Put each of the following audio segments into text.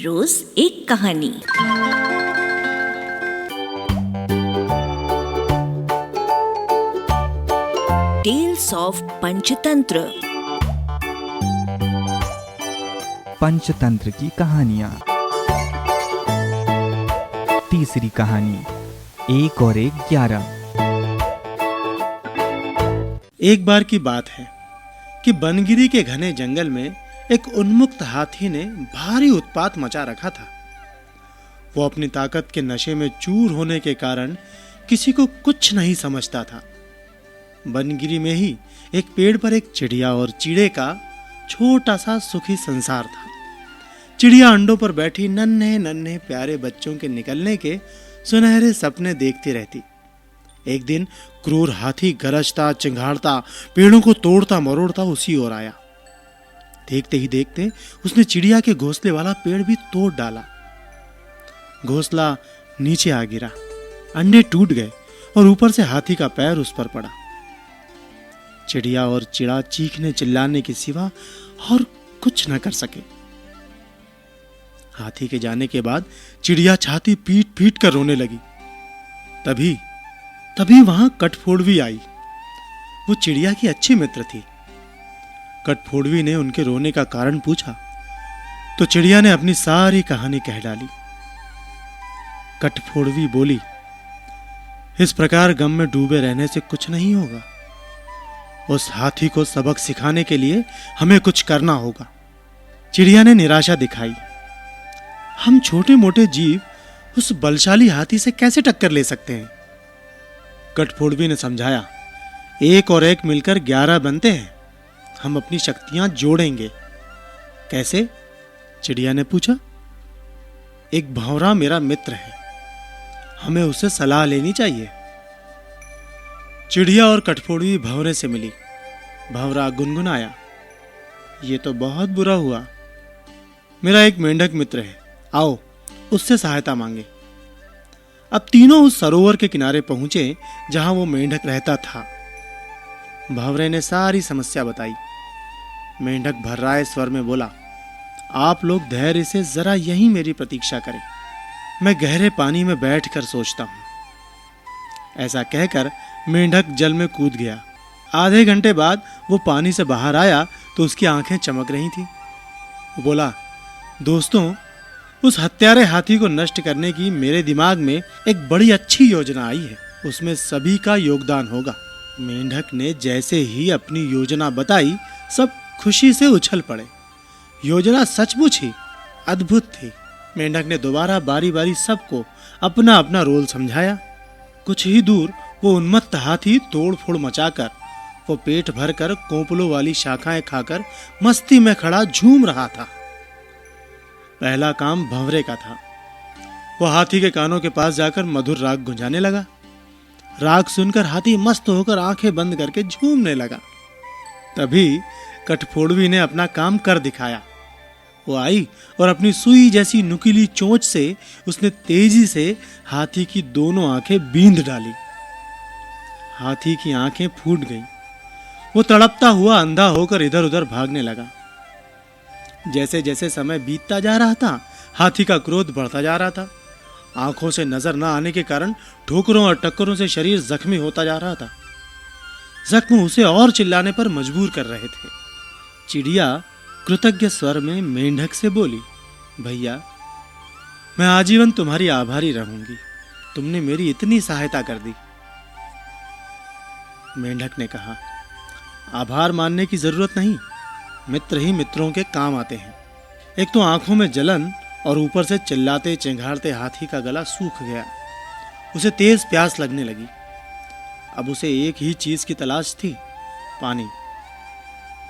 रोज एक कहानी। Tales of Panchatantra. Panchatantra की कहानियां। तीसरी कहानी 1 और 1 11। एक बार की बात है कि बनगिरी के घने जंगल में एक उन्मुक्त हाथी ने भारी उत्पात मचा रखा था। वो अपनी ताकत के नशे में चूर होने के कारण किसी को कुछ नहीं समझता था। बनगिरी में ही एक पेड़ पर एक चिड़िया और चिड़े का छोटा सा सुखी संसार था। चिड़िया अंडों पर बैठी नन्हे नन्हे प्यारे बच्चों के निकलने के सुनहरे सपने देखती रहती। एक दिन क्रूर हाथी गरजता चिंघाड़ता पेड़ों को तोड़ता मरोड़ता उसी ओर आया। देखते ही देखते उसने चिड़िया के घोंसले वाला पेड़ भी तोड़ डाला। घोंसला नीचे आ गिरा, अंडे टूट गए और ऊपर से हाथी का पैर उस पर पड़ा। चिड़िया और चिड़ा चीखने चिल्लाने के सिवा और कुछ न कर सके। हाथी के जाने के बाद चिड़िया छाती पीट पीट कर रोने लगी। तभी वहां कठफोड़वी आई। वो चिड़िया की अच्छी मित्र थी। कठफोड़वी ने उनके रोने का कारण पूछा तो चिड़िया ने अपनी सारी कहानी कह डाली। कठफोड़वी बोली, इस प्रकार गम में डूबे रहने से कुछ नहीं होगा। उस हाथी को सबक सिखाने के लिए हमें कुछ करना होगा। चिड़िया ने निराशा दिखाई। हम छोटे मोटे जीव उस बलशाली हाथी से कैसे टक्कर ले सकते हैं? कठफोड़वी ने समझाया, 1 और 1 मिलकर 11 बनते हैं। हम अपनी शक्तियां जोड़ेंगे। कैसे? चिड़िया ने पूछा। एक भंवरा मेरा मित्र है, हमें उससे सलाह लेनी चाहिए। चिड़िया और कठफोड़वी भंवरे से मिली। भंवरा गुनगुनाया, ये तो बहुत बुरा हुआ। मेरा एक मेंढक मित्र है, आओ उससे सहायता मांगे। अब तीनों उस सरोवर के किनारे पहुंचे जहां वो मेंढक रहता था। भंवरे ने सारी समस्या बताई। मेंढक भर्राए स्वर में बोला, आप लोग धैर्य से जरा यहीं मेरी प्रतीक्षा करें, मैं गहरे पानी में बैठकर सोचता हूं। ऐसा कहकर मेंढक जल में कूद गया। आधे घंटे बाद वो पानी से बाहर आया तो उसकी आंखें चमक रही थी। वो बोला, दोस्तों, उस हत्यारे हाथी को नष्ट करने की मेरे दिमाग में एक बड़ी अच्छी योजना आई है। उसमें सभी का योगदान होगा। मेंढक ने जैसे ही अपनी योजना बताई, सब खुशी से उछल पड़े। योजना सचमुच ही अद्भुत थी। मेंढक ने दोबारा बारी बारी सबको अपना अपना रोल समझाया। कुछ ही दूर वो उन्मत्त हाथी तोड़ फोड़ मचाकर, वो पेट भरकर कोंपलों वाली शाखाएं खाकर मस्ती में खड़ा झूम रहा था। पहला काम भंवरे का था। वो हाथी के कानों के पास जाकर मधुर राग गुंजाने लगा। राग सुनकर हाथी मस्त होकर आंखें बंद करके झूमने लगा। तभी कठफोड़वी ने अपना काम कर दिखाया। वो आई और अपनी सुई जैसी नुकीली चोंच से उसने तेजी से हाथी की दोनों आंखें बींध डाली। हाथी की आंखें फूट गईं। वो तड़पता हुआ अंधा होकर इधर उधर भागने लगा। जैसे जैसे समय बीतता जा रहा था, हाथी का क्रोध बढ़ता जा रहा था। आंखों से नजर न आने के कारण ठोकरों और टक्करों से शरीर जख्मी होता जा रहा था। जख्म उसे और चिल्लाने पर मजबूर कर रहे थे। चिड़िया कृतज्ञ स्वर में मेंढक से बोली, भैया, मैं आजीवन तुम्हारी आभारी रहूंगी। तुमने मेरी इतनी सहायता कर दी। मेंढक ने कहा, आभार मानने की जरूरत नहीं, मित्र ही मित्रों के काम आते हैं। एक तो आंखों में जलन और ऊपर से चिल्लाते चिंघाड़ते हाथी का गला सूख गया। उसे तेज प्यास लगने लगी। अब उसे एक ही चीज की तलाश थी, पानी।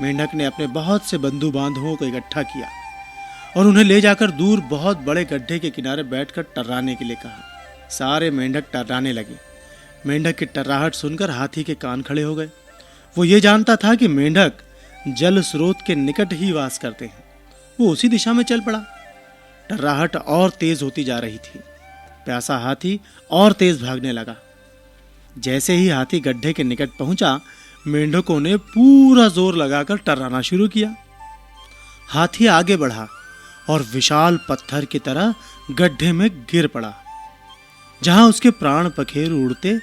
मेंढक ने अपने बहुत से बंधु बांधवों को इकट्ठा किया और उन्हें ले जाकर दूर बहुत बड़े गड्ढे के किनारे बैठकर टर्राने के लिए कहा। सारे मेंढक टर्राने लगे। मेंढक की टर्राहट सुनकर हाथी के कान खड़े हो गए। वो ये जानता था कि मेंढक जल स्रोत के निकट ही वास करते हैं। वो उसी दिशा में चल पड़ा। टर्राहट और तेज होती जा रही थी। प्यासा हाथी और तेज भागने लगा। जैसे ही हाथी गड्ढे के निकट पहुंचा, मेंढकों ने पूरा जोर लगाकर टर्राना शुरू किया। हाथी आगे बढ़ा और विशाल पत्थर की तरह गड्ढे में गिर पड़ा, जहां उसके प्राण पखेरु उड़ते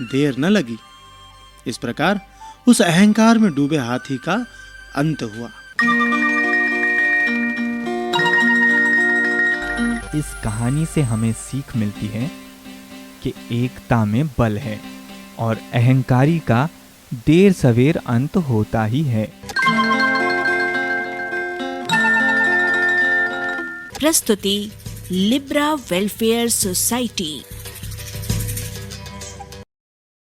देर न लगी। इस प्रकार उस अहंकार में डूबे हाथी का अंत हुआ। इस कहानी से हमें सीख मिलती है कि एकता में बल है और अहंकारी का देर सवेर अंत होता ही है। प्रस्तुति लिब्रा वेलफेयर सोसाइटी।